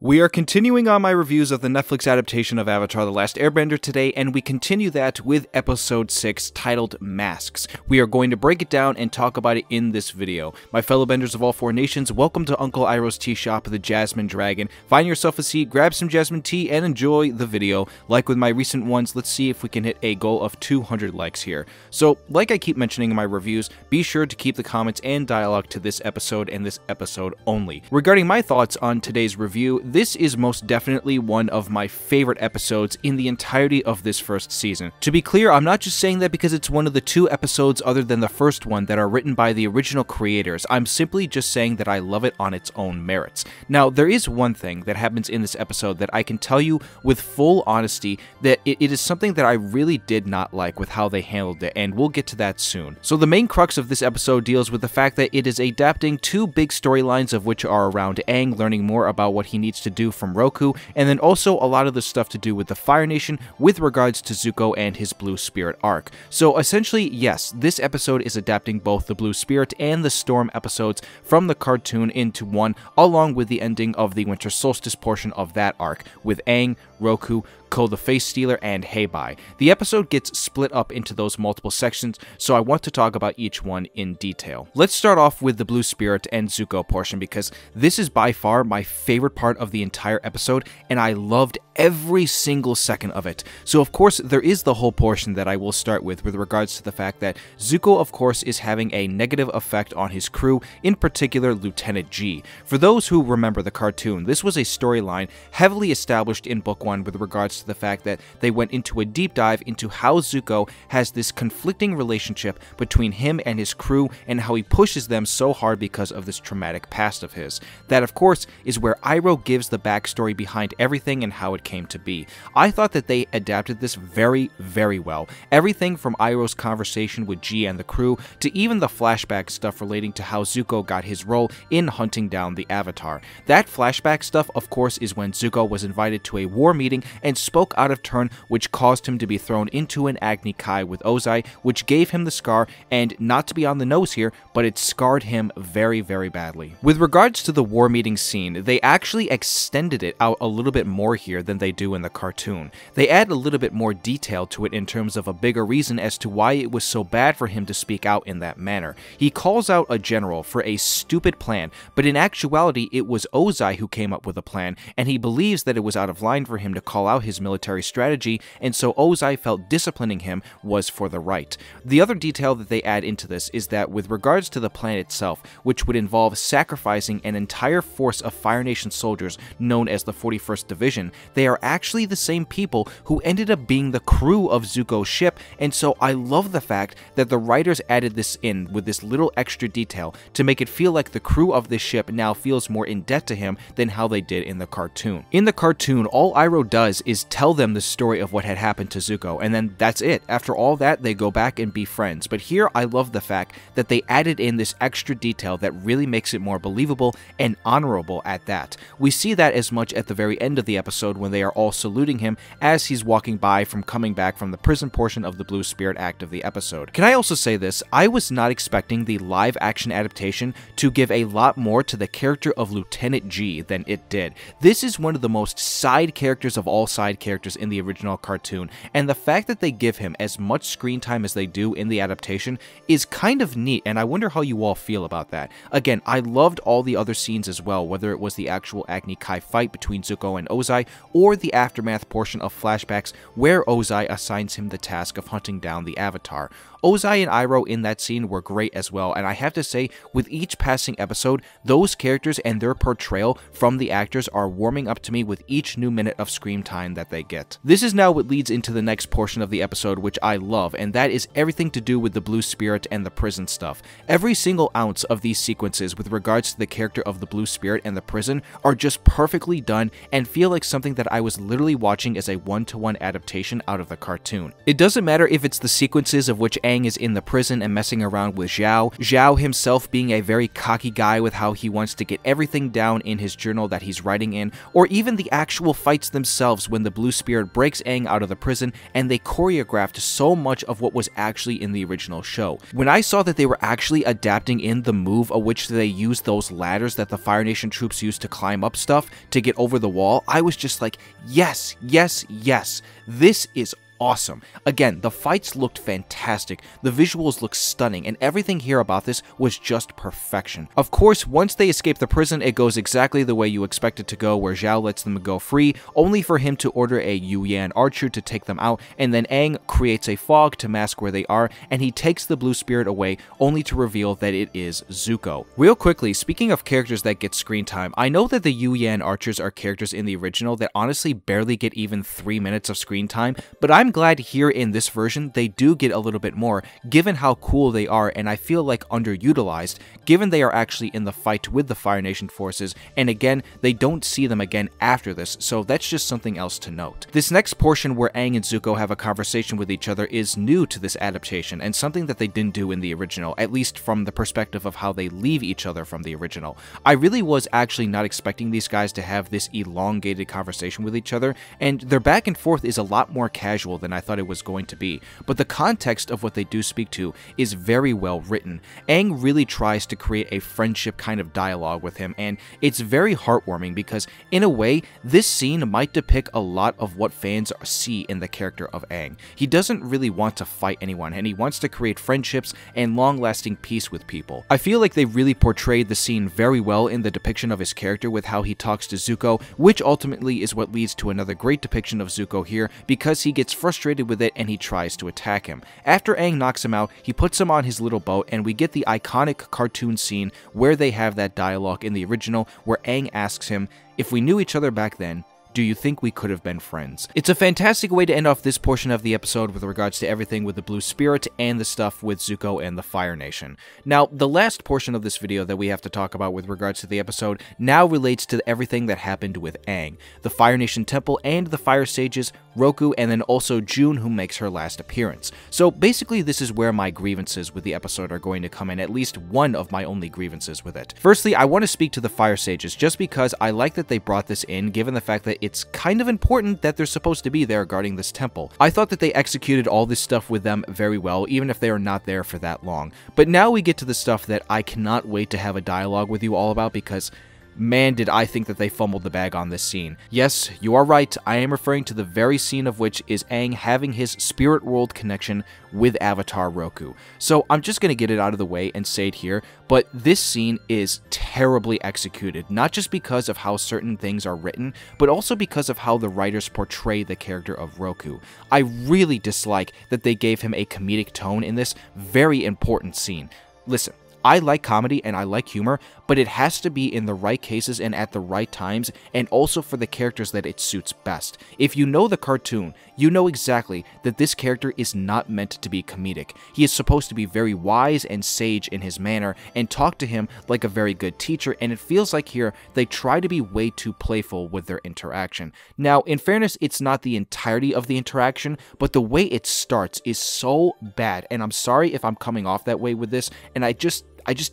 We are continuing on my reviews of the Netflix adaptation of Avatar The Last Airbender today, and we continue that with episode 6 titled Masks. We are going to break it down and talk about it in this video. My fellow benders of all four nations, welcome to Uncle Iroh's Tea Shop, the Jasmine Dragon. Find yourself a seat, grab some jasmine tea, and enjoy the video. Like with my recent ones, let's see if we can hit a goal of 200 likes here. So, like I keep mentioning in my reviews, be sure to keep the comments and dialogue to this episode and this episode only. Regarding my thoughts on today's review, this is most definitely one of my favorite episodes in the entirety of this first season. To be clear, I'm not just saying that because it's one of the two episodes other than the first one that are written by the original creators. I'm simply just saying that I love it on its own merits. Now, there is one thing that happens in this episode that I can tell you with full honesty that it is something that I really did not like with how they handled it, and we'll get to that soon. So the main crux of this episode deals with the fact that it is adapting two big storylines, of which are around Aang learning more about what he needs to do from Roku, and then also a lot of the stuff to do with the Fire Nation with regards to Zuko and his Blue Spirit arc. So essentially, yes, this episode is adapting both the Blue Spirit and the Storm episodes from the cartoon into one, along with the ending of the Winter Solstice portion of that arc, with Aang, Roku, Ko the Face Stealer, and Heibai. The episode gets split up into those multiple sections, so I want to talk about each one in detail. Let's start off with the Blue Spirit and Zuko portion, because this is by far my favorite part of the entire episode, and I loved every single second of it. So of course, there is the whole portion that I will start with regards to the fact that Zuko, of course, is having a negative effect on his crew, in particular Lieutenant G. For those who remember the cartoon, this was a storyline heavily established in Book 1 with regards to the fact that they went into a deep dive into how Zuko has this conflicting relationship between him and his crew, and how he pushes them so hard because of this traumatic past of his. That, of course, is where Iroh gives the backstory behind everything and how it came to be. I thought that they adapted this very, very well. Everything from Iroh's conversation with G and the crew, to even the flashback stuff relating to how Zuko got his role in hunting down the Avatar. That flashback stuff, of course, is when Zuko was invited to a war meeting and spoke out of turn, which caused him to be thrown into an Agni Kai with Ozai, which gave him the scar, and not to be on the nose here, but it scarred him very, very badly. With regards to the war meeting scene, they actually extended it out a little bit more here than they do in the cartoon. They add a little bit more detail to it in terms of a bigger reason as to why it was so bad for him to speak out in that manner. He calls out a general for a stupid plan, but in actuality it was Ozai who came up with a plan, and he believes that it was out of line for him to call out his military strategy, and so Ozai felt disciplining him was for the right. The other detail that they add into this is that with regards to the plan itself, which would involve sacrificing an entire force of Fire Nation soldiers known as the 41st Division, they are actually the same people who ended up being the crew of Zuko's ship, and so I love the fact that the writers added this in with this little extra detail to make it feel like the crew of this ship now feels more in debt to him than how they did in the cartoon. In the cartoon, all Iroh does is tell them the story of what had happened to Zuko, and then that's it. After all that, they go back and be friends. But here, I love the fact that they added in this extra detail that really makes it more believable and honorable at that. We see that as much at the very end of the episode when they are all saluting him as he's walking by from coming back from the prison portion of the Blue Spirit act of the episode. Can I also say this? I was not expecting the live action adaptation to give a lot more to the character of Lieutenant G than it did. This is one of the most side characters of all side characters in the original cartoon, and the fact that they give him as much screen time as they do in the adaptation is kind of neat, and I wonder how you all feel about that. Again, I loved all the other scenes as well, whether it was the actual Agni Kai fight between Zuko and Ozai, or the aftermath portion of flashbacks where Ozai assigns him the task of hunting down the Avatar. Ozai and Iroh in that scene were great as well, and I have to say, with each passing episode, those characters and their portrayal from the actors are warming up to me with each new minute of screen time that they get. This is now what leads into the next portion of the episode, which I love, and that is everything to do with the Blue Spirit and the prison stuff. Every single ounce of these sequences with regards to the character of the Blue Spirit and the prison are just perfectly done and feel like something that I was literally watching as a one-to-one adaptation out of the cartoon. It doesn't matter if it's the sequences of which Aang Aang is in the prison and messing around with Zhao himself being a very cocky guy with how he wants to get everything down in his journal that he's writing in, or even the actual fights themselves when the Blue Spirit breaks Aang out of the prison and they choreographed so much of what was actually in the original show. When I saw that they were actually adapting in the move of which they used those ladders that the Fire Nation troops used to climb up stuff to get over the wall, I was just like, yes, yes, yes, this is awesome. Again, the fights looked fantastic, the visuals looked stunning, and everything here about this was just perfection. Of course, once they escape the prison, it goes exactly the way you expect it to go, where Zhao lets them go free, only for him to order a Yuyan Archer to take them out, and then Aang creates a fog to mask where they are, and he takes the Blue Spirit away, only to reveal that it is Zuko. Real quickly, speaking of characters that get screen time, I know that the Yuyan Archers are characters in the original that honestly barely get even 3 minutes of screen time, but I'm glad here in this version they do get a little bit more, given how cool they are, and I feel like underutilized, given they are actually in the fight with the Fire Nation forces, and again, they don't see them again after this, so that's just something else to note. This next portion where Aang and Zuko have a conversation with each other is new to this adaptation, and something that they didn't do in the original, at least from the perspective of how they leave each other from the original. I really was actually not expecting these guys to have this elongated conversation with each other, and their back and forth is a lot more casual than I thought it was going to be, but the context of what they do speak to is very well written. Aang really tries to create a friendship kind of dialogue with him, and it's very heartwarming because, in a way, this scene might depict a lot of what fans see in the character of Aang. He doesn't really want to fight anyone, and he wants to create friendships and long-lasting peace with people. I feel like they really portrayed the scene very well in the depiction of his character with how he talks to Zuko, which ultimately is what leads to another great depiction of Zuko here, because he gets frustrated with it and he tries to attack him. After Aang knocks him out, he puts him on his little boat, and we get the iconic cartoon scene where they have that dialogue in the original where Aang asks him, "If we knew each other back then, do you think we could have been friends?" It's a fantastic way to end off this portion of the episode with regards to everything with the Blue Spirit and the stuff with Zuko and the Fire Nation. Now, the last portion of this video that we have to talk about with regards to the episode now relates to everything that happened with Aang, the Fire Nation Temple and the Fire Sages, Roku, and then also June, who makes her last appearance. So basically, this is where my grievances with the episode are going to come in, at least one of my only grievances with it. Firstly, I want to speak to the Fire Sages, just because I like that they brought this in, given the fact that it's kind of important that they're supposed to be there guarding this temple. I thought that they executed all this stuff with them very well, even if they are not there for that long. But now we get to the stuff that I cannot wait to have a dialogue with you all about, because man, did I think that they fumbled the bag on this scene. Yes, you are right, I am referring to the very scene of which is Aang having his spirit world connection with Avatar Roku. So I'm just going to get it out of the way and say it here, but this scene is terribly executed, not just because of how certain things are written, but also because of how the writers portray the character of Roku. I really dislike that they gave him a comedic tone in this very important scene. Listen, I like comedy and I like humor, but it has to be in the right cases and at the right times, and also for the characters that it suits best. If you know the cartoon, you know exactly that this character is not meant to be comedic. He is supposed to be very wise and sage in his manner and talk to him like a very good teacher, and it feels like here they try to be way too playful with their interaction. Now, in fairness, it's not the entirety of the interaction, but the way it starts is so bad, and I'm sorry if I'm coming off that way with this, and I just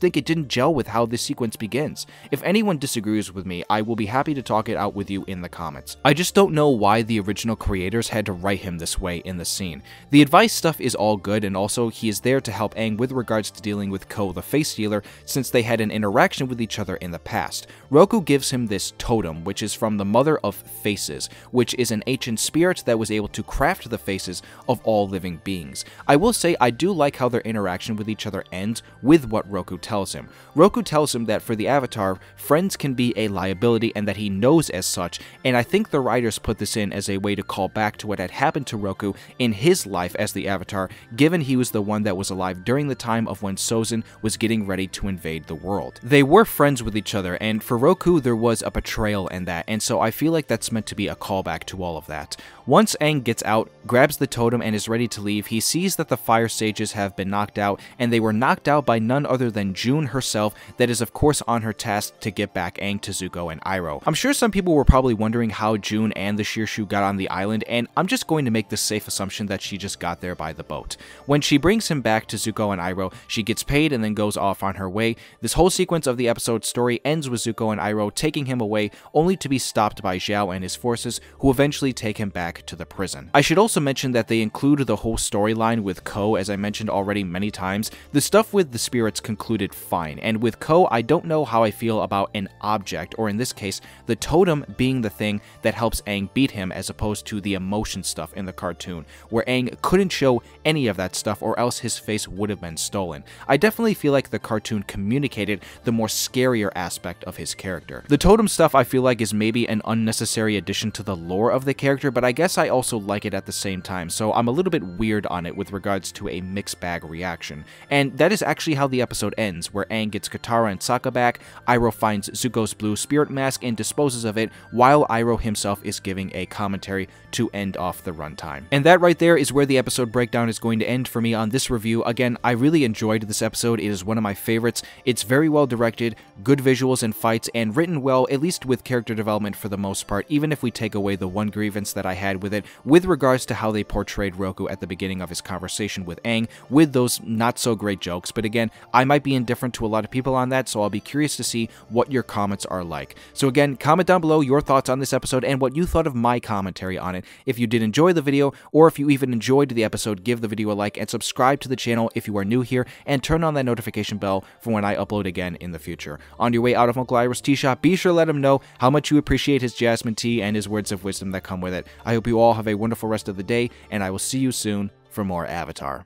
think it didn't gel with how this sequence begins. If anyone disagrees with me, I will be happy to talk it out with you in the comments. I just don't know why the original creators had to write him this way in the scene. The advice stuff is all good, and also he is there to help Aang with regards to dealing with Ko the Face Stealer, since they had an interaction with each other in the past. Roku gives him this totem, which is from the Mother of Faces, which is an ancient spirit that was able to craft the faces of all living beings. I will say I do like how their interaction with each other ends with what Roku tells him. Roku tells him that for the Avatar, friends can be a liability and that he knows as such, and I think the writers put this in as a way to call back to what had happened to Roku in his life as the Avatar, given he was the one that was alive during the time of when Sozin was getting ready to invade the world. They were friends with each other, and for Roku there was a betrayal in that, and so I feel like that's meant to be a callback to all of that. Once Aang gets out, grabs the totem, and is ready to leave, he sees that the Fire Sages have been knocked out, and they were knocked out by none other other than June herself that is of course on her task to get back Aang to Zuko and Iroh. I'm sure some people were probably wondering how June and the Shirshu got on the island, and I'm just going to make the safe assumption that she just got there by the boat. When she brings him back to Zuko and Iroh, she gets paid and then goes off on her way. This whole sequence of the episode's story ends with Zuko and Iroh taking him away, only to be stopped by Zhao and his forces, who eventually take him back to the prison. I should also mention that they include the whole storyline with Ko, as I mentioned already many times. The stuff with the spirits concluded fine, and with Ko, I don't know how I feel about an object, or in this case, the totem being the thing that helps Aang beat him, as opposed to the emotion stuff in the cartoon, where Aang couldn't show any of that stuff or else his face would have been stolen. I definitely feel like the cartoon communicated the more scarier aspect of his character. The totem stuff I feel like is maybe an unnecessary addition to the lore of the character, but I guess I also like it at the same time, so I'm a little bit weird on it with regards to a mixed bag reaction. And that is actually how the episode ends, where Aang gets Katara and Sokka back, Iroh finds Zuko's blue spirit mask and disposes of it, while Iroh himself is giving a commentary to end off the runtime. And that right there is where the episode breakdown is going to end for me on this review. Again, I really enjoyed this episode. It is one of my favorites. It's very well directed, good visuals and fights, and written well, at least with character development for the most part, even if we take away the one grievance that I had with it with regards to how they portrayed Roku at the beginning of his conversation with Aang, with those not so great jokes. But again, I might be indifferent to a lot of people on that, so I'll be curious to see what your comments are like. So again, comment down below your thoughts on this episode and what you thought of my commentary on it. If you did enjoy the video, or if you even enjoyed the episode, give the video a like and subscribe to the channel if you are new here, and turn on that notification bell for when I upload again in the future. On your way out of Uncle Iroh's tea shop, be sure to let him know how much you appreciate his jasmine tea and his words of wisdom that come with it. I hope you all have a wonderful rest of the day, and I will see you soon for more Avatar.